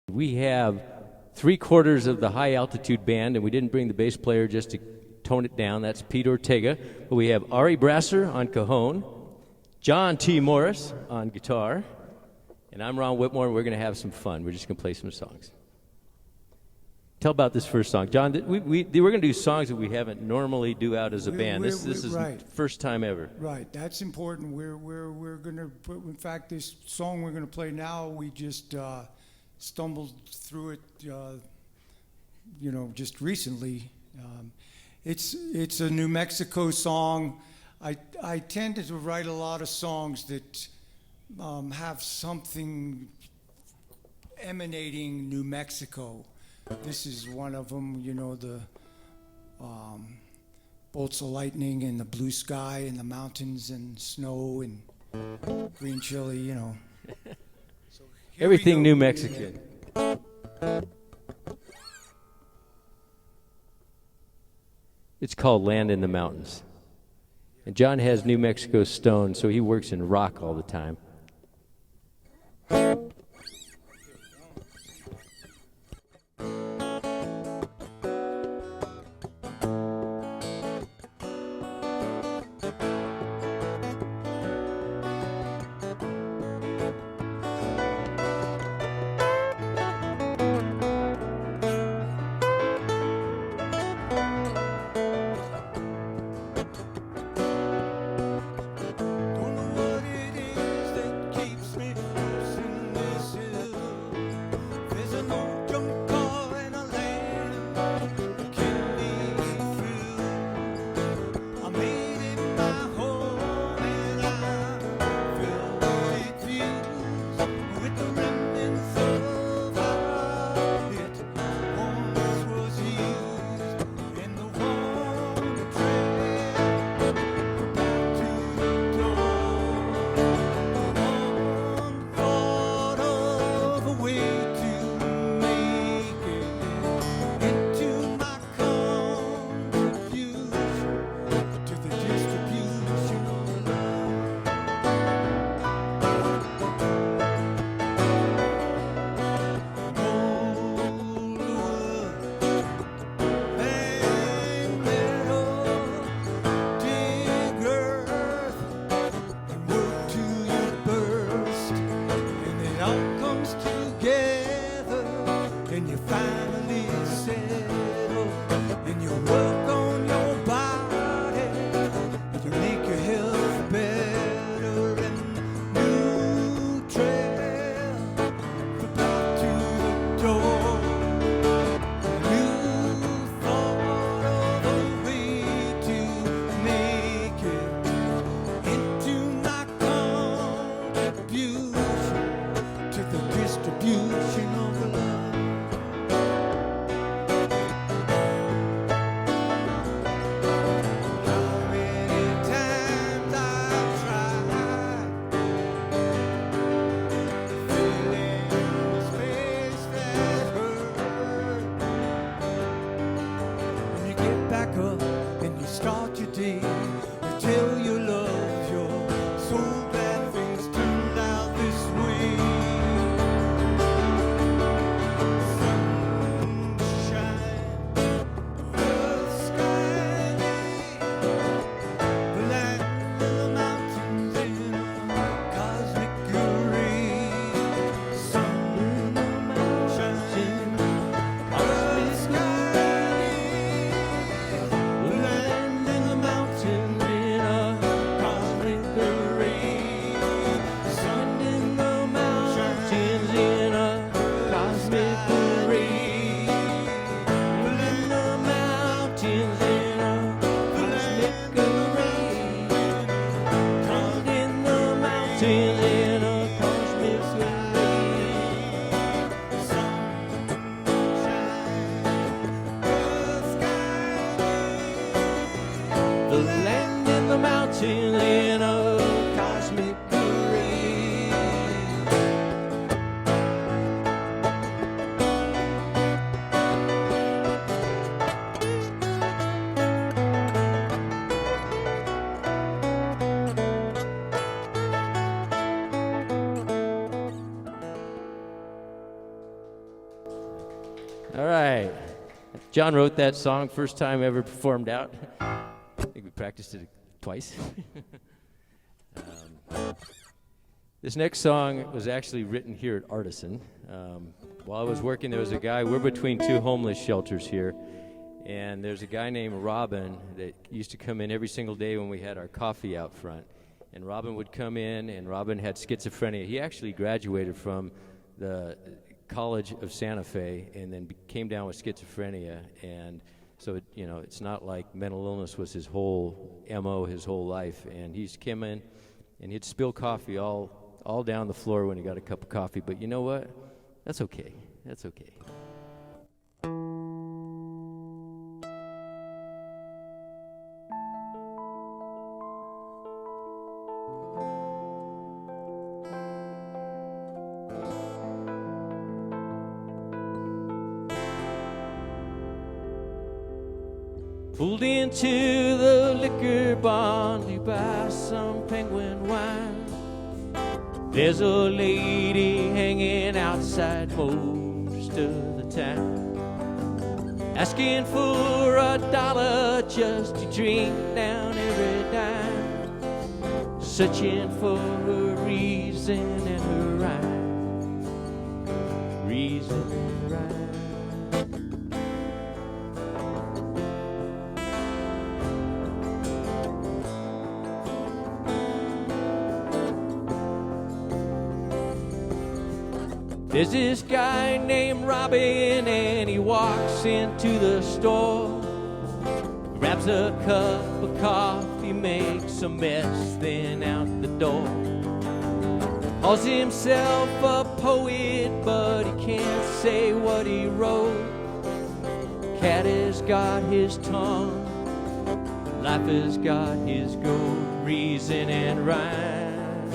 We have 3/4 of the high altitude band, and we didn't bring the bass player just to tone it down. That's Pete Ortega. But we have Ari Brasses on cajon, John T. Morris on guitar, and I'm Ron Whitmore, and we're going to have some fun. We're just going to play some songs. Tell about this first song. John, we're going to do songs that we haven't normally do out as a band. This is right. First time ever. Right, that's important. We're going to, in fact, this song we're going to play now, we just stumbled through it, just recently. It's a New Mexico song. I tended to write a lot of songs that have something emanating New Mexico. This is one of them, the bolts of lightning and the blue sky and the mountains and snow and green chili, So everything New Mexican. It's called Land in the Mountains. And John has New Mexico stone, so he works in rock all the time. distribution of love. All right. John wrote that song first time ever performed out. I think we practiced it twice. This next song was actually written here at Artisan. While I was working, there was a guy, we're between two homeless shelters here, and there's a guy named Robin that used to come in every single day when we had our coffee out front. And Robin would come in, and Robin had schizophrenia. He actually graduated from the College of Santa Fe and then came down with schizophrenia. And so, it's not like mental illness was his whole MO, his whole life. And he's come in, and he'd spill coffee all down the floor when he got a cup of coffee. But you know what? That's okay. That's okay. Pulled into the liquor barn to buy some penguin wine. There's a lady hanging outside most of the time, asking for $1 just to drink down every dime, searching for her reason and her rhyme, reason and rhyme. There's this guy named Robin, and he walks into the store, grabs a cup of coffee, makes a mess, then out the door. Calls himself a poet, but he can't say what he wrote. Cat has got his tongue, life has got his gold. Reason and rhyme,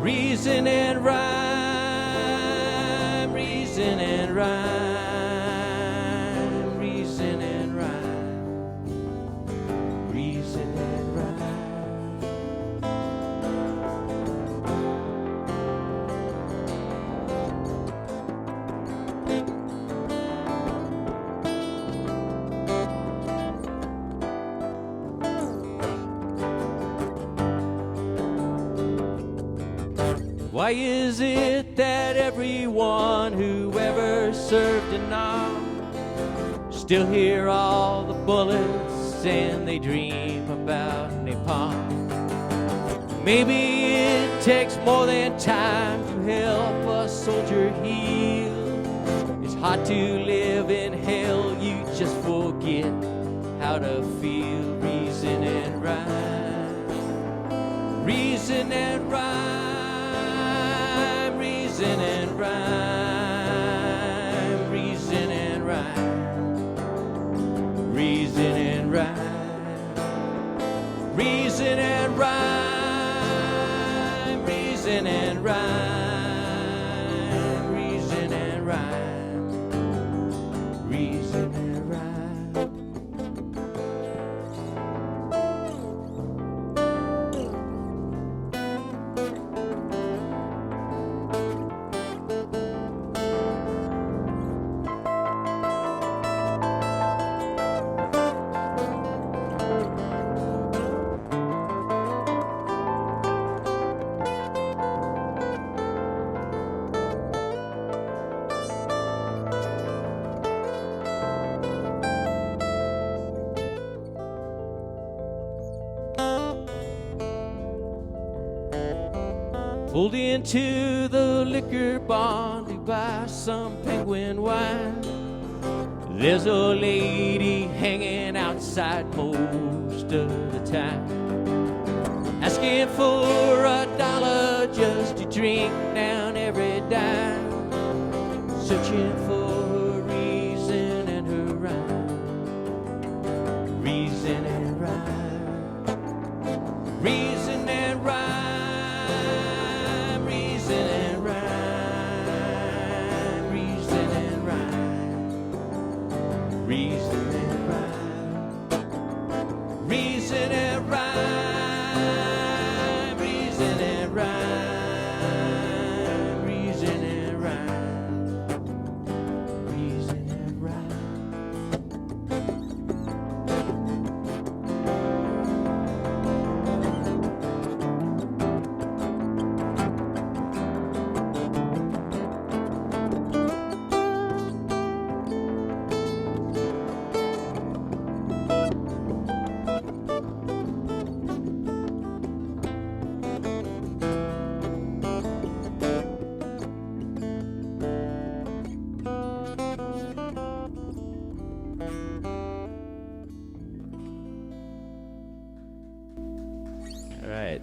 reason and rhyme. Reason and rhyme, reason and rhyme, reason and Why is it that everyone who ever served a knob still hear all the bullets and they dream about napalm? Maybe it takes more than time to help a soldier heal. It's hard to live in hell, you just forget how to feel. Reason and rhyme, reason and rhyme, reason and rhyme, reason and rhyme, reason and rhyme, reason and rhyme, reason and rhyme, reason and rhyme, reason and rhyme. Pulled into the liquor barn to buy some penguin wine. There's a lady hanging outside most of the time, asking for $1 just to drink down every dime, searching for her reason and her rhyme, reason and rhyme, reason and rhyme. Reason and rhyme, reason and rhyme, reason and rhyme, reason and rhyme, reason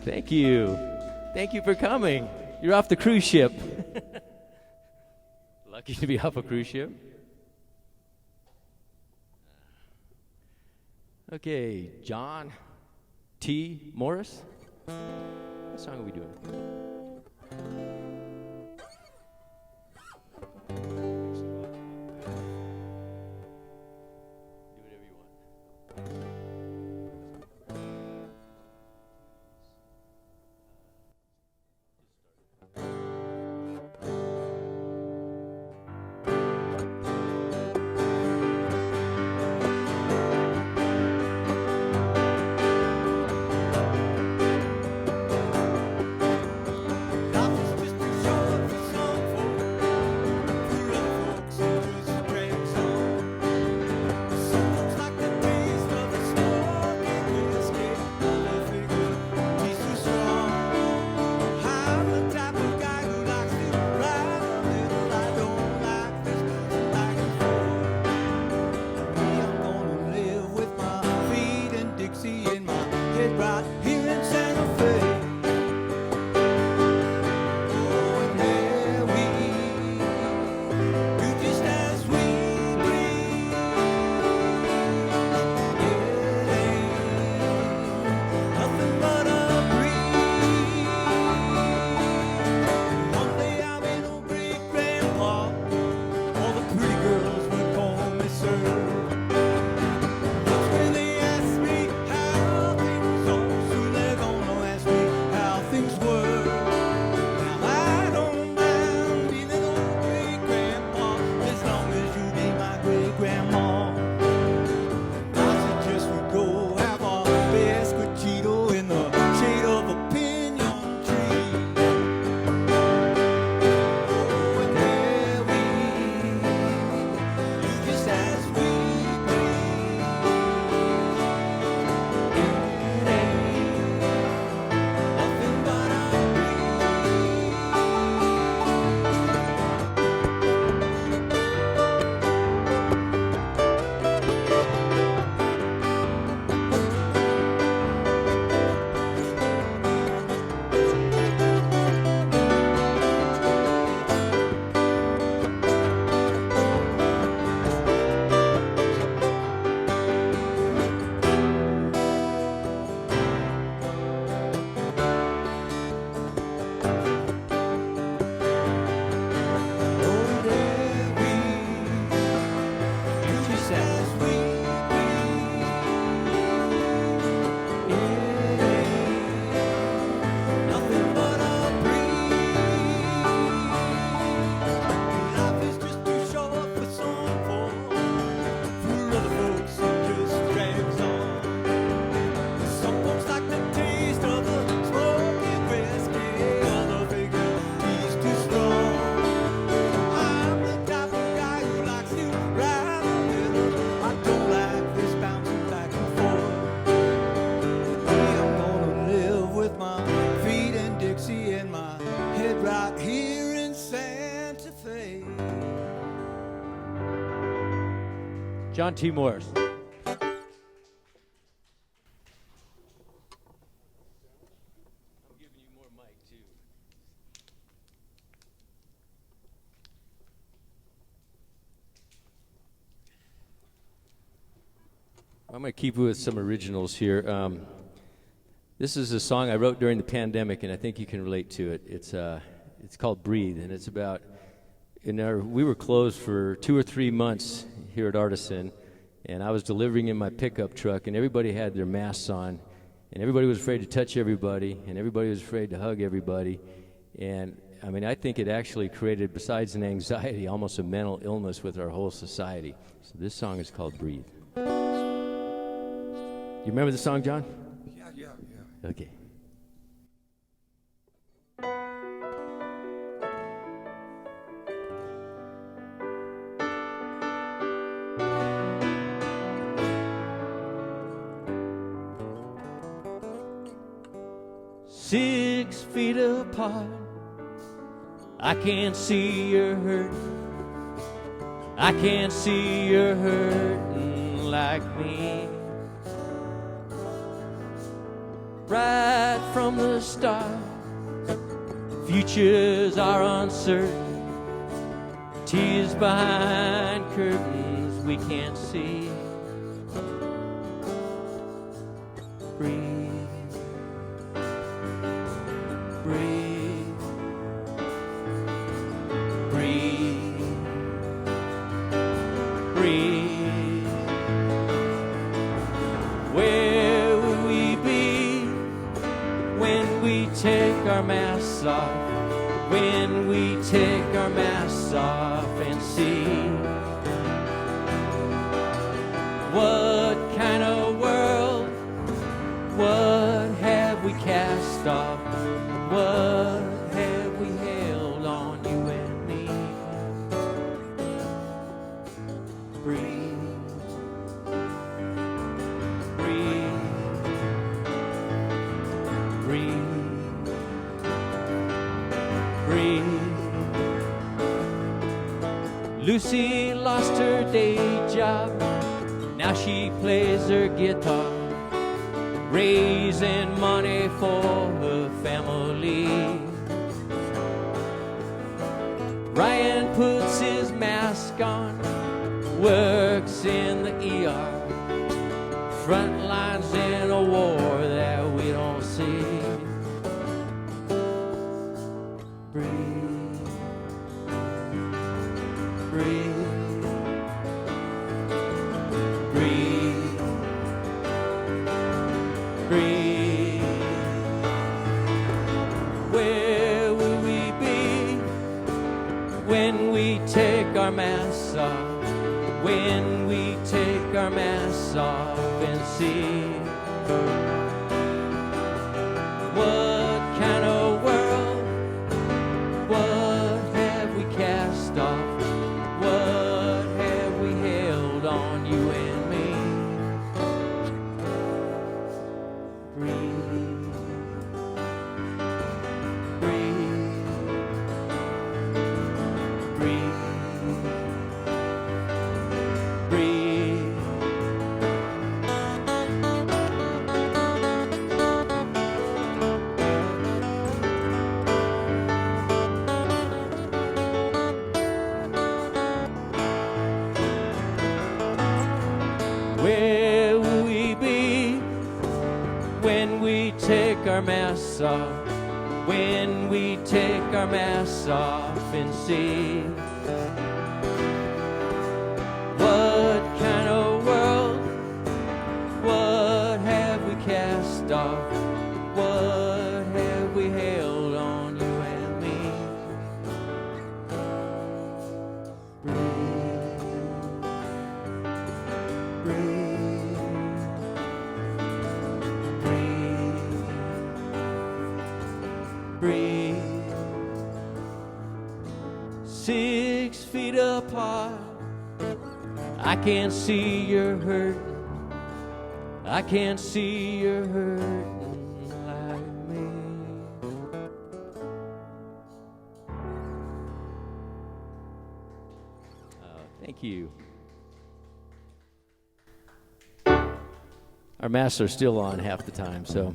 Thank you. Thank you for coming. You're off the cruise ship. Lucky to be off a cruise ship. Okay, John T. Morris. What song are we doing? John T. Morris. I'm going to keep with some originals here. This is a song I wrote during the pandemic, and I think you can relate to it. It's called "Breathe," and it's about we were closed for 2 or 3 months here at Artisan, and I was delivering in my pickup truck, and everybody had their masks on, and everybody was afraid to touch everybody, and everybody was afraid to hug everybody, and I mean, I think it actually created, besides an anxiety, almost a mental illness with our whole society. So this song is called "Breathe." You remember the song, John? Yeah. Okay. Six feet apart, I can't see you're hurting. I can't see you're hurting like me. right from the start. Futures are uncertain, tears behind curtains we can't see. Breathe, breathe, breathe, breathe. Where will we be when we take our masks off? When we take our masks off and see what kind of world, what have we cast off, what have we held on, you and me? Breathe, breathe, breathe, breathe. Lucy lost her day job, now she plays her guitar, raising money for her family. Ryan puts his mask on, works in the ER, front lines in a war that we don't see. Breathe, breathe, breathe, breathe. Where will we be when we take our masks off? When we take our masks off and see what kind of world, what have we cast off, what have we held on, you and me? Breathe, breathe, breathe, breathe. Where will we be when we take our masks off? When we take our masks off and see what kind of world, what have we cast off, what have we held on, you and me? Breathe, breathe, breathe, breathe. 6 feet apart, I can't see you're hurting, I can't see you're hurting like me. Thank you. Our masks are still on half the time, so.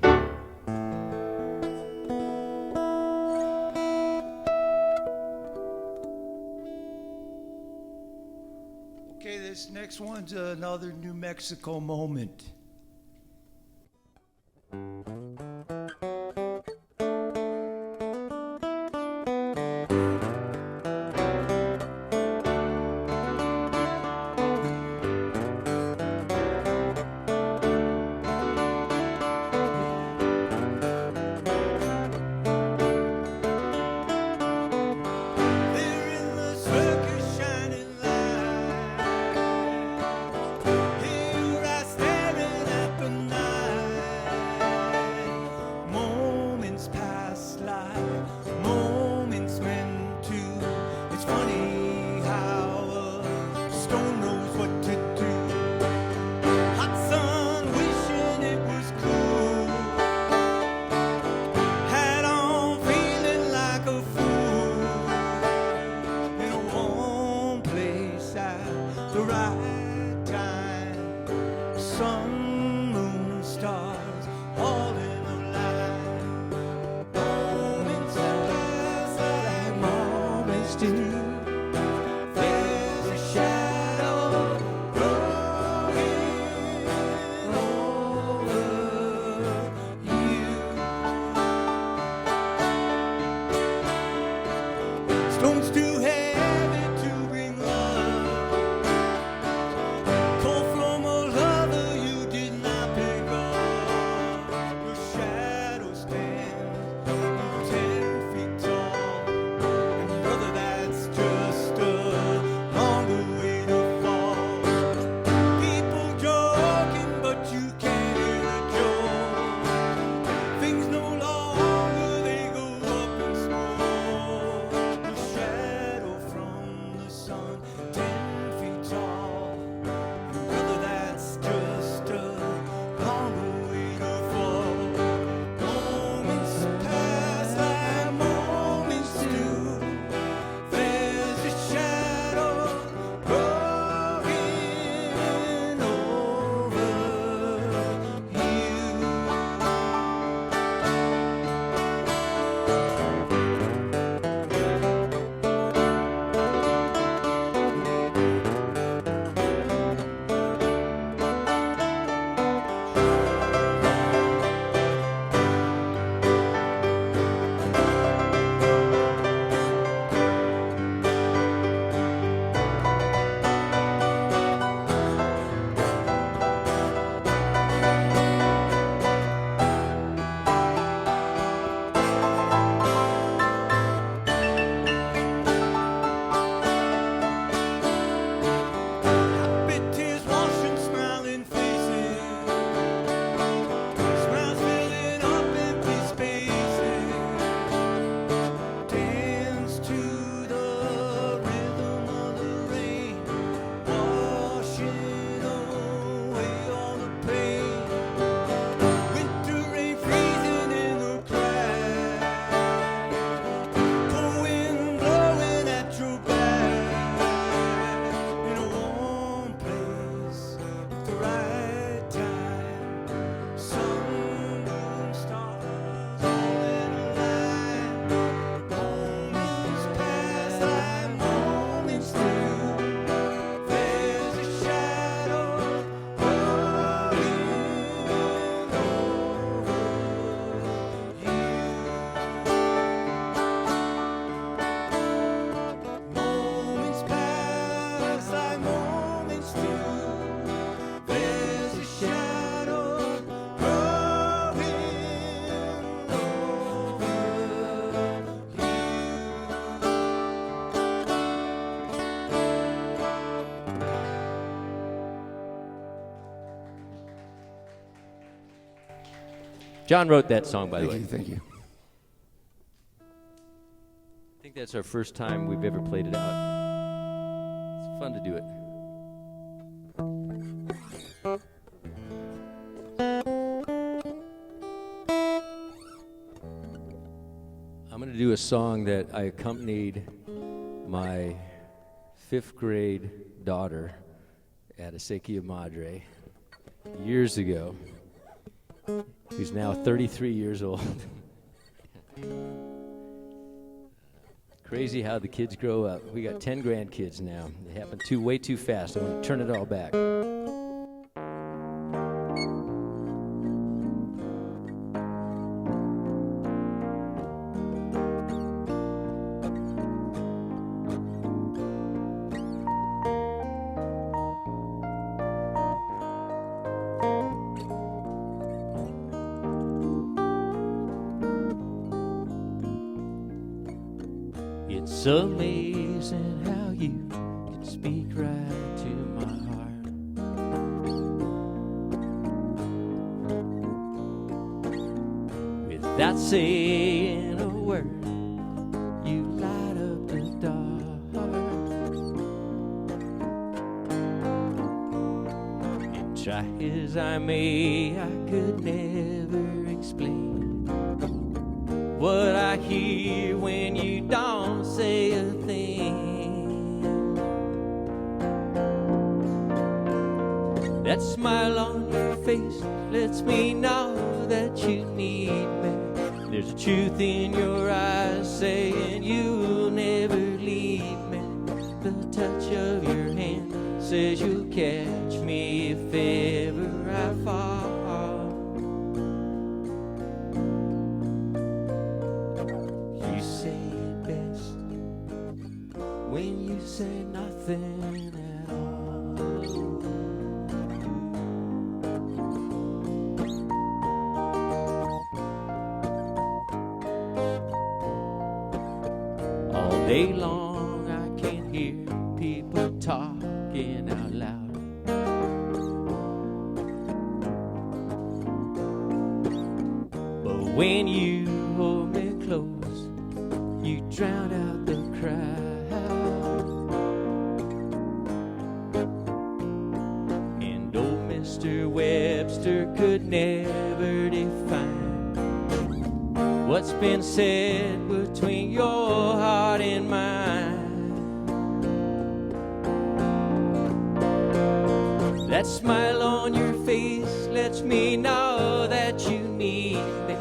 Okay, this next one's another New Mexico moment. sun, moon, stars, all in a John wrote that song, by the way. Thank you. I think that's our first time we've ever played it out. It's fun to do it. I'm going to do a song that I accompanied my 5th grade daughter at Acequia Madre years ago, who's now 33 years old. Crazy how the kids grow up. We got 10 grandkids now. They happen way too fast. I want to turn it all back. It's amazing how you can speak right to my heart. Without saying a word, you light up the dark. And try as I may, I could never explain what I hear when you don't say a thing. That smile on your face lets me know that you need me. There's a truth in your eyes saying you'll never leave me. The touch of your hand says you'll catch me if ever I fall. When you say nothing at all. All day long I can hear people talking out loud. But when you hold me close, you drown out the crowd. Mr. Webster could never define what's been said between your heart and mine. That smile on your face lets me know that you need me.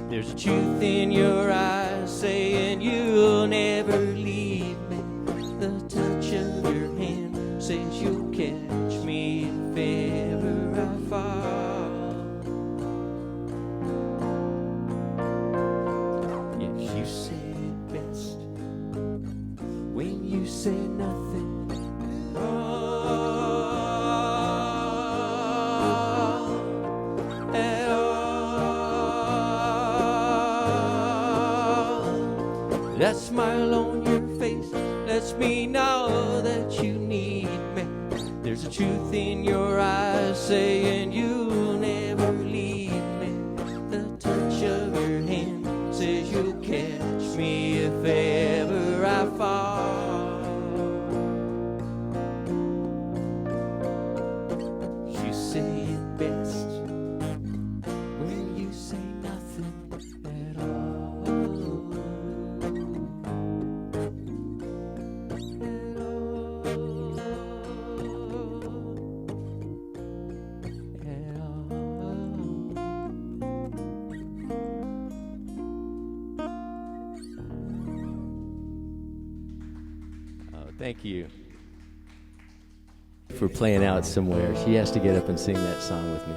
There's a truth in your eyes saying you'll never leave me. The touch of your hand says you'll catch me if ever I fall. Yes, you say it best when you say nothing at all. At all. That smile on your face lets me know that you need me. There's a truth in your eyes saying you'll never leave me. The touch of your hand says you'll catch me if ever I fall. You say it best when you say nothing at all. Thank you for playing out somewhere. She has to get up and sing that song with me.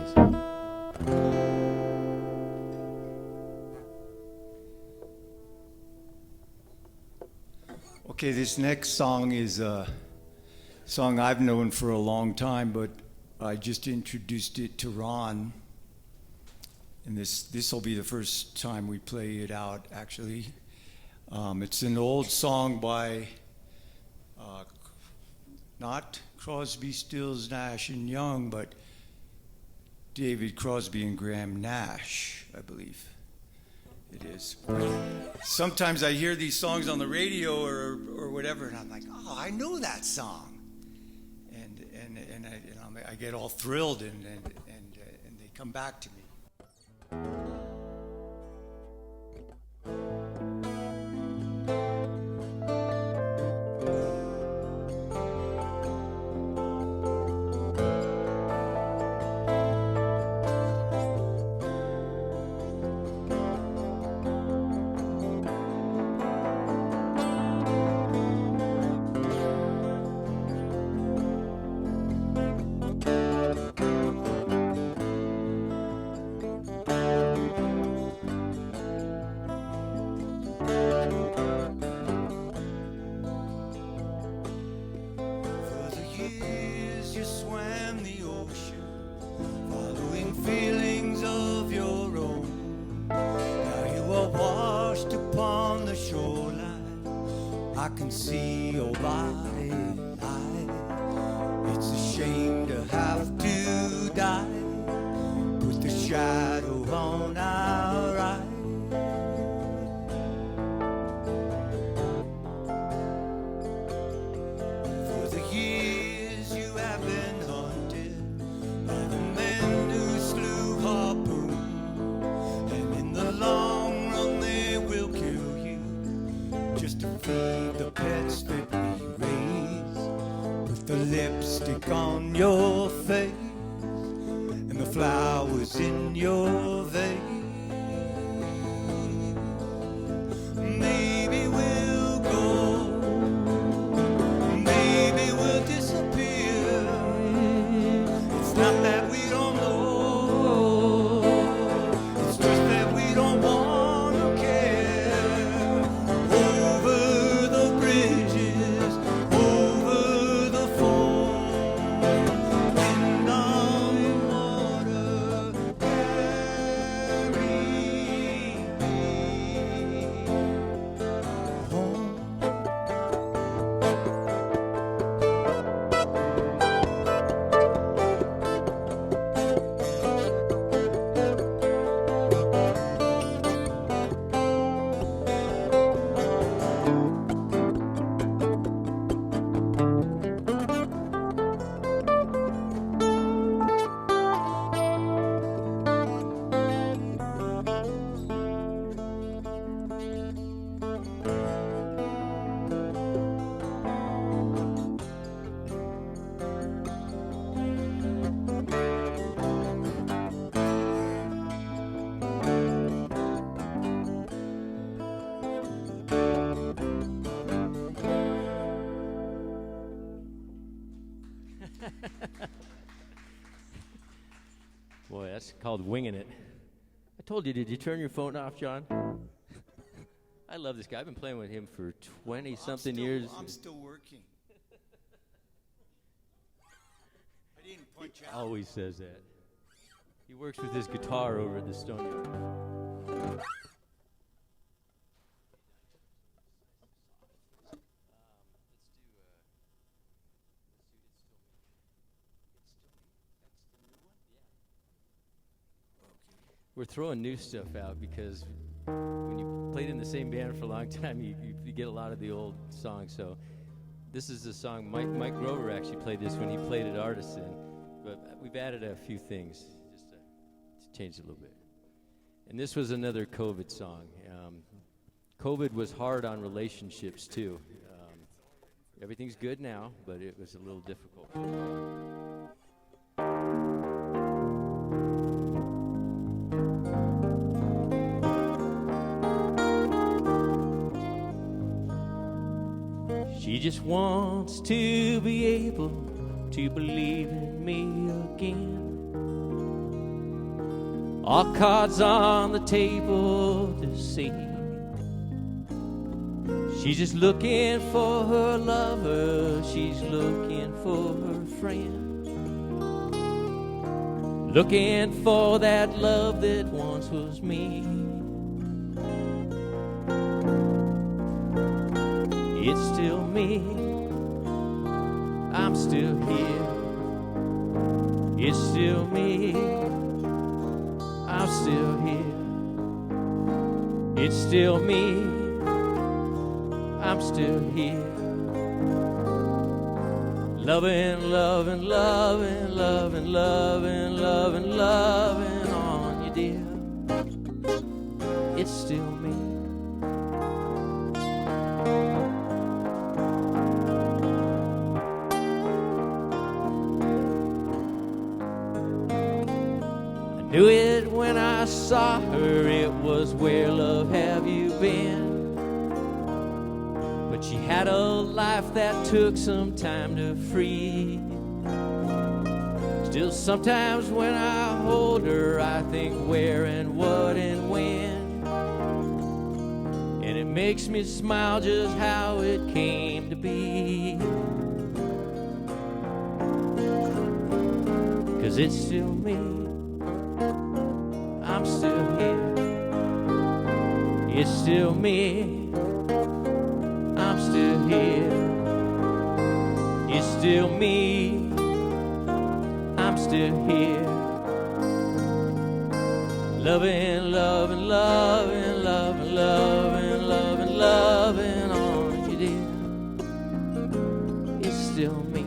Okay, this next song is a song I've known for a long time, but I just introduced it to Ron. And this will be the first time we play it out, actually. It's an old song by not Crosby, Stills, Nash and Young, but David Crosby and Graham Nash. I believe it is. Sometimes I hear these songs on the radio or whatever, and I'm like, oh, I know that song, and I get all thrilled, and they come back to me. I can see your body light. It's a shame to have to die. Put the shadow on our eyes. For the years you have been hunted by the men who slew Harpoon, and in the long run they will kill you just to feed the pets that we raise. Put the lipstick on your face and the flowers in your veins. Maybe we'll go, maybe we'll disappear. It's not that we don't know, it's just that we don't want to care. Over the bridges, over the foam, wind on water, carry me home. Boy, that's called winging it. I told you, did you turn your phone off, John? I love this guy. I've been playing with him for 20-something years. I'm still working. I didn't punch He out. always says that. He works with his guitar over at the Stone Yard. We're throwing new stuff out because when you played in the same band for a long time, you get a lot of the old songs. So this is the song. Mike Grover actually played this when he played at Artisan, but we've added a few things just to change it a little bit. And this was another COVID song. COVID was hard on relationships too. Everything's good now, but it was a little difficult. She just wants to be able to believe in me again. All cards on the table to see. She's just looking for her lover. She's looking for her friend. Looking for that love that once was me. It's still me, I'm still here. It's still me, I'm still here. It's still me, I'm still here. Loving, loving, loving, loving, loving, loving, loving on you, dear. It's still me. I knew it when I saw her, it was where, love, have you been? But she had a life that took some time to free. Still sometimes when I hold her, I think where and what and when. And it makes me smile just how it came to be. 'Cause it's still me, I'm still here. It's still me, I'm still here. It's still me, I'm still here. Loving, loving, loving, loving, loving, loving, loving on you, dear. It's still me.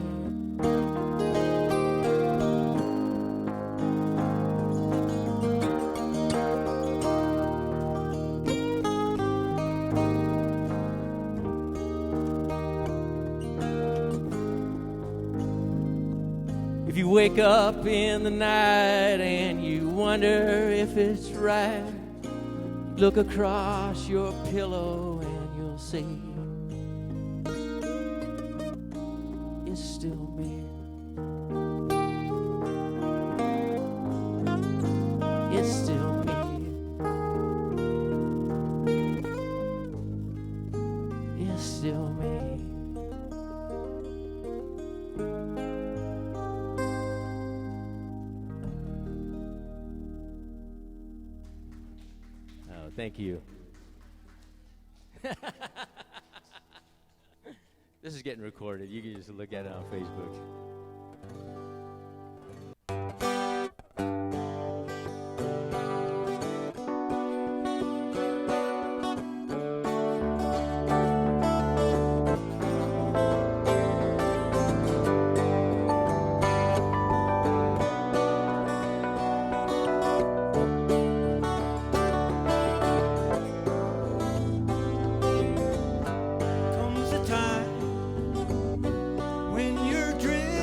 If you wake up in the night and you wonder if it's right, look across your pillow and you'll see it's still me. It's still me. It's still me. Thank you. This is getting recorded. You can just look at it on Facebook. Comes a time when you're drifting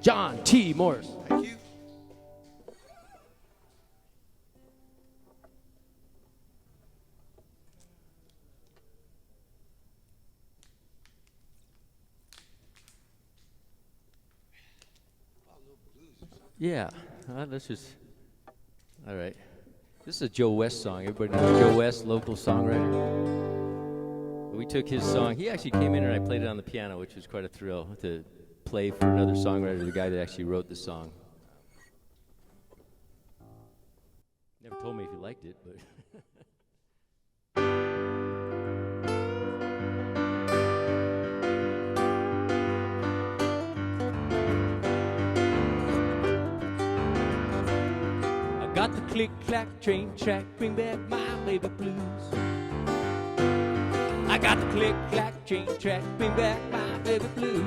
John T. Morris. Thank you. Yeah, let's just, all right. This is a Joe West song. Everybody knows Joe West, local songwriter. We took his song. He actually came in and I played it on the piano, which was quite a thrill to play for another songwriter, the guy that actually wrote the song. Never told me if he liked it, but... Got the click-clack train track, bring back my baby blues. I got the click-clack train track, bring back my baby blues.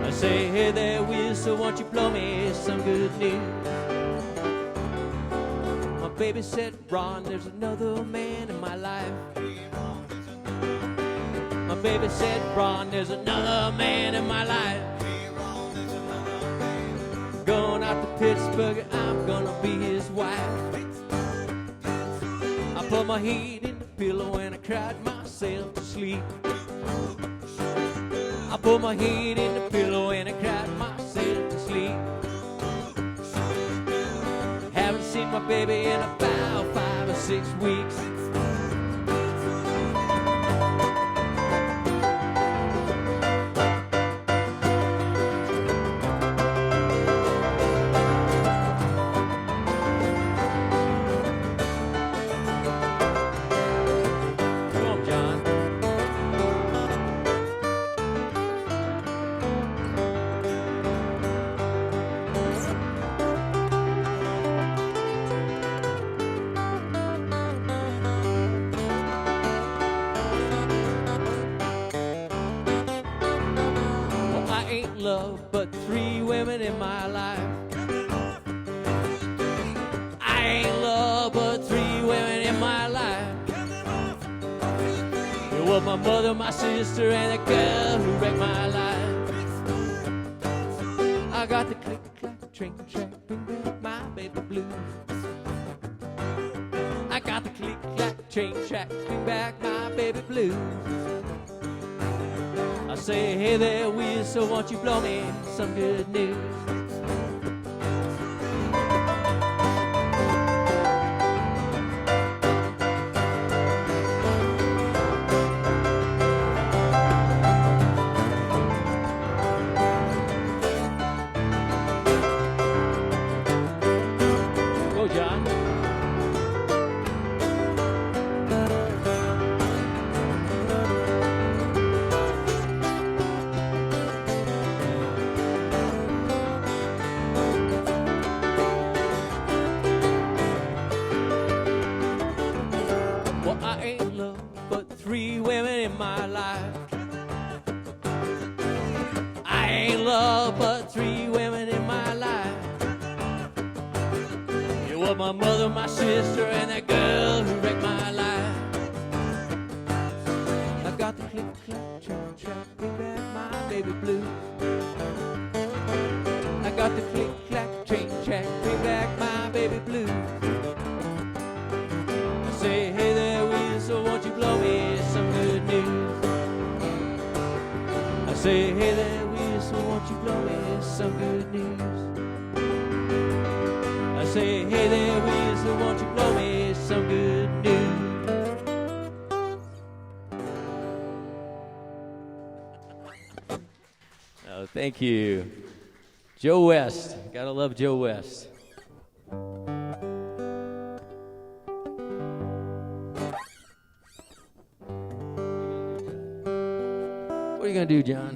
I say, hey there, whistle, won't you blow me some good news? My baby said, Ron, there's another man in my life. My baby said, Ron, there's another man in my life. Going out to Pittsburgh, I'm gonna be his wife. I put my head in the pillow and I cried myself to sleep. I put my head in the pillow and I cried myself to sleep. Haven't seen my baby in about 5 or 6 weeks. Love but 3 women in my life. I ain't love but 3 women in my life. It was my mother, my sister, and the girl who wrecked my life. I got the click-clack train track, bring back my baby blues. I got the click-clack train track, bring back my baby blues. I say, hey there, whistle, won't you blow me some good news? Go, John. I ain't loved but 3 women in my life. I ain't loved but 3 women in my life. It was my mother, my sister, and that girl who wrecked my life. I got the click-clack train track, bring back my baby blues. I got the click-clack train track, bring back my baby blues. I say, hey there, so won't you blow me some good news? I say, hey there, whistle, won't you blow me some good news? I say, hey there, whistle, won't you blow me some good news? Oh, thank you. Joe West. Gotta love Joe West. What are you going to do, John?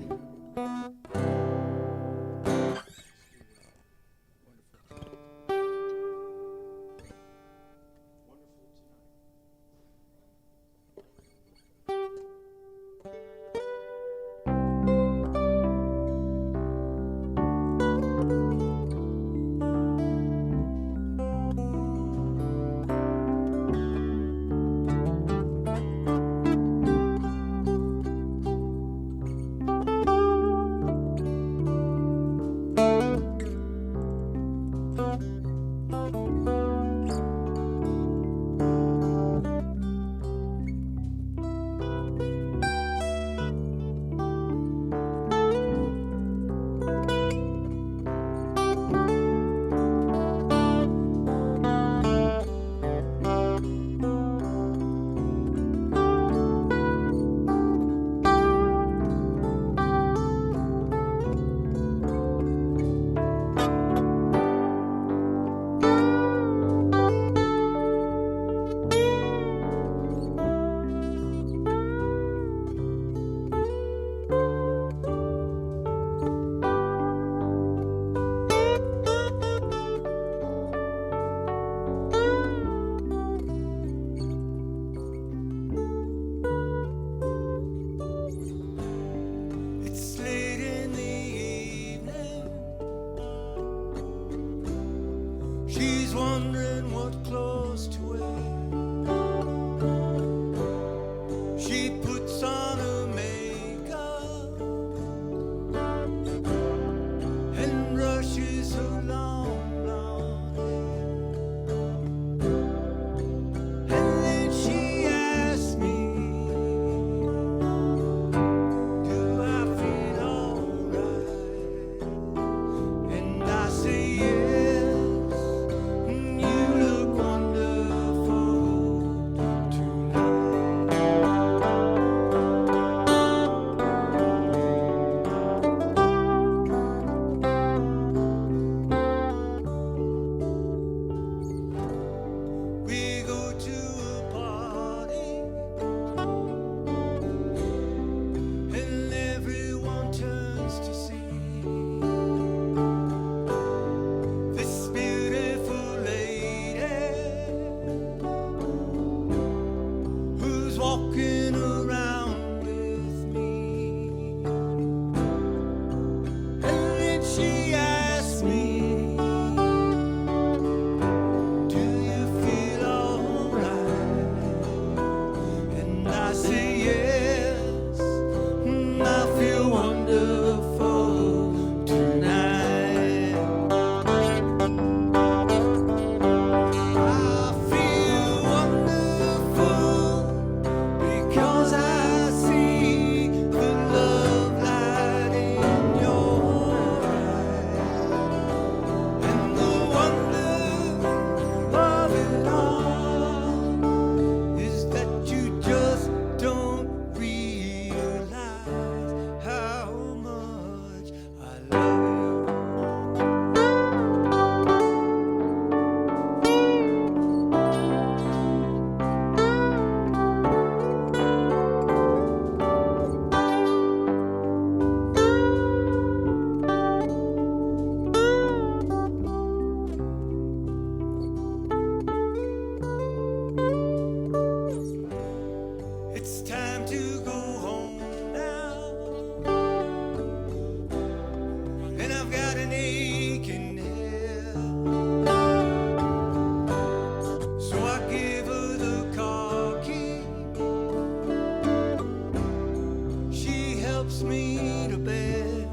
helps me to bed.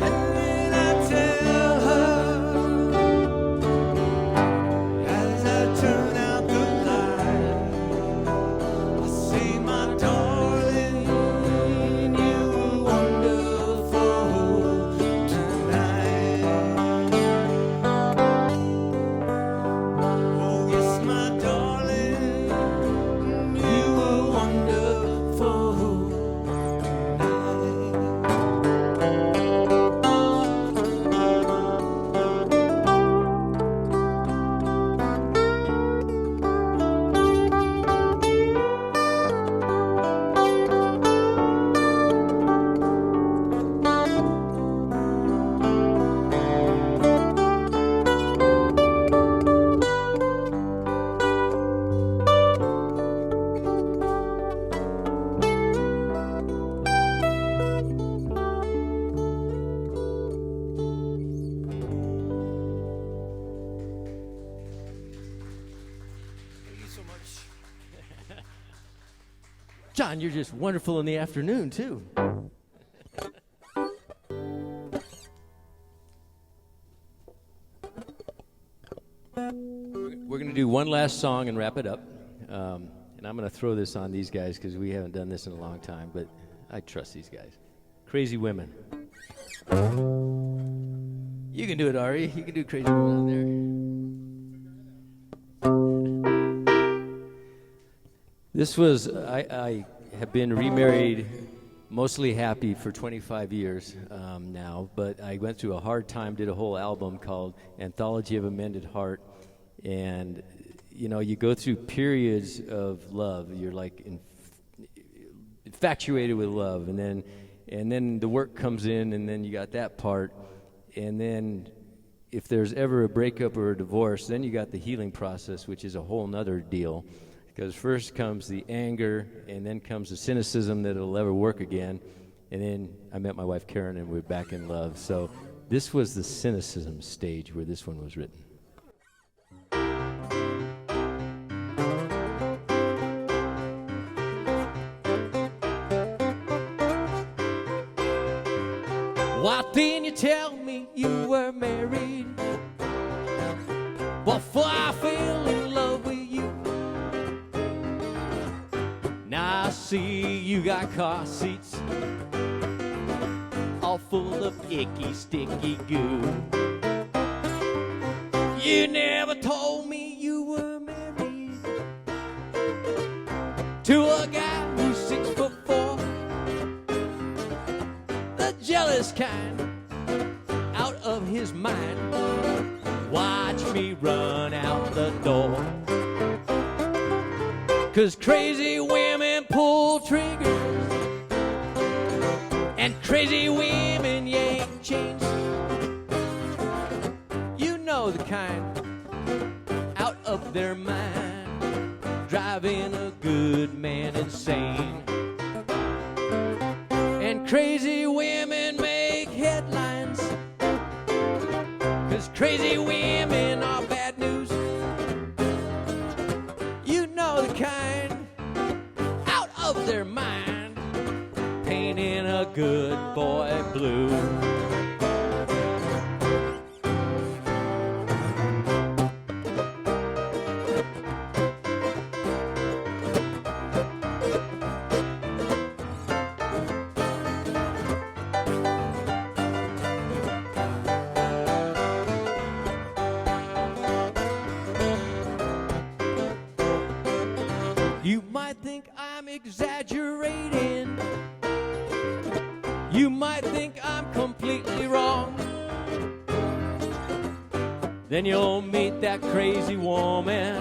And then I tell her, as I turn out the light, I say, my darling, you were wonderful tonight. Oh yes, my darling, you were wonderful John, you're just wonderful in the afternoon, too. We're going to do one last song and wrap it up. And I'm going to throw this on these guys because we haven't done this in a long time, but I trust these guys. Crazy Women. You can do it, Ari. You can do Crazy Women on there. This was, I have been remarried, mostly happy for 25 years now, but I went through a hard time, did a whole album called Anthology of a Mended Heart, and you know, you go through periods of love. You're like infatuated with love, and then the work comes in, and then you got that part, and then if there's ever a breakup or a divorce, then you got the healing process, which is a whole nother deal. Because first comes the anger, and then comes the cynicism that it'll never work again. And then I met my wife Karen, and we're back in love. So this was the cynicism stage where this one was written. Why didn't you tell me you were married before I fell in love with you? Now I see you got car seats all full of icky, sticky goo. You never told me you were married to a guy who's 6'4", the jealous kind, out of his mind. Watch me run out the door, 'cause crazy women pull triggers, and crazy women yank chains. You know the kind, out of their mind, driving a good man insane. And crazy women make headlines, 'cause crazy women are bad news. You know the kind, out of their mind, painting a good boy blue. You might think I'm exaggerating. You might think I'm completely wrong. Then you'll meet that crazy woman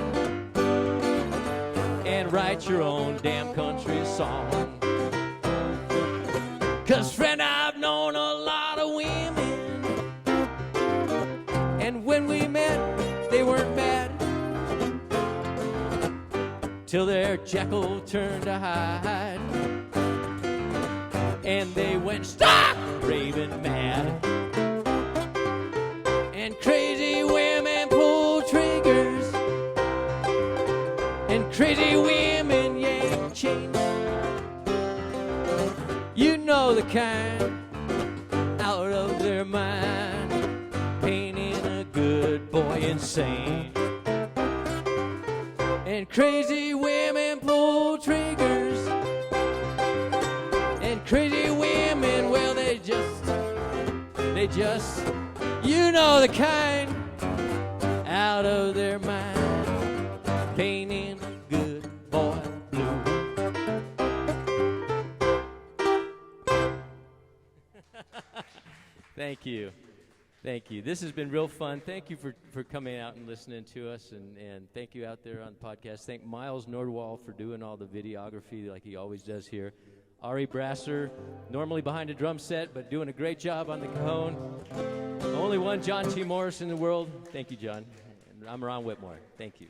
and write your own damn country song. 'Cause friend, I've known a lot of women, and when we met, they weren't bad, till their jackal turned to hide, and they went stark raving mad. And crazy women pull triggers, and crazy women yank chains. know the kind, out of their mind, painting a good boy insane. And crazy women pull triggers, and crazy women, well, they just, you know the kind, out of their mind, painting a good boy blue. Thank you. Thank you. This has been real fun. Thank you for coming out and listening to us, and thank you out there on the podcast. Thank Miles Nordwall for doing all the videography like he always does here. Ari Brasser, normally behind a drum set, but doing a great job on the cajon. Only one John T. Morris in the world. Thank you, John. And I'm Ron Whitmore. Thank you.